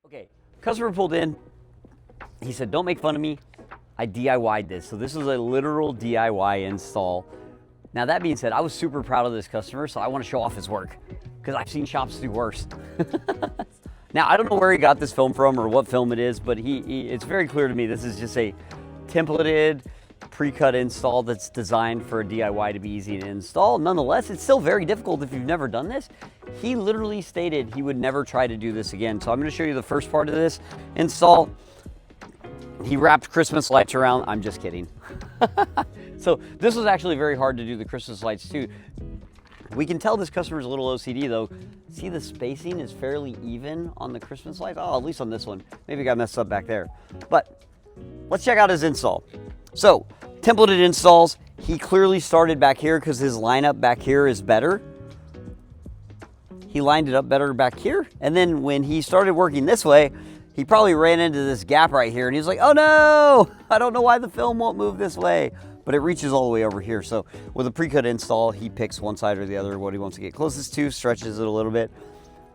Okay, customer pulled in. He said, don't make fun of me. I DIY'd this. So this was a literal DIY install. Now that being said, I was super proud of this customer, so I want to show off his work because I've seen shops do worse. Now, I don't know where he got this film from or what film it is, but it's very clear to me this is just a templated, pre-cut install that's designed for a DIY to be easy to install. Nonetheless, it's still very difficult if you've never done this. He literally stated he would never try to do this again. So I'm going to show you the first part of this install. He wrapped Christmas lights around. I'm just kidding. So this was actually very hard to do, the Christmas lights too. We can tell this customer's a little OCD though. See, the spacing is fairly even on the Christmas lights. Oh, at least on this one. Maybe it got messed up back there. But let's check out his install. So, templated installs, he clearly started back here because his lineup back here is better. He lined it up better back here. And then when he started working this way, he probably ran into this gap right here and he's like, oh no, I don't know why the film won't move this way. But it reaches all the way over here. So with a pre-cut install, he picks one side or the other, what he wants to get closest to, stretches it a little bit.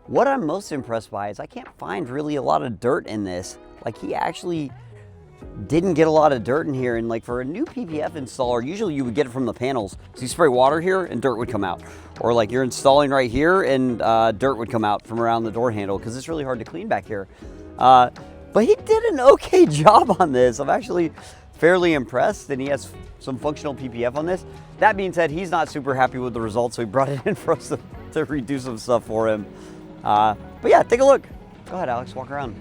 What I'm most impressed by is I can't find really a lot of dirt in this. Like, he actually didn't get a lot of dirt in here. And like, for a new PPF installer, usually you would get it from the panels. So you spray water here and dirt would come out. Or like you're installing right here and dirt would come out from around the door handle because it's really hard to clean back here. But he did an okay job on this. I'm actually fairly impressed, and he has some functional PPF on this. That being said, he's not super happy with the results, so he brought it in for us to redo some stuff for him. But yeah, take a look. Go ahead, Alex, walk around.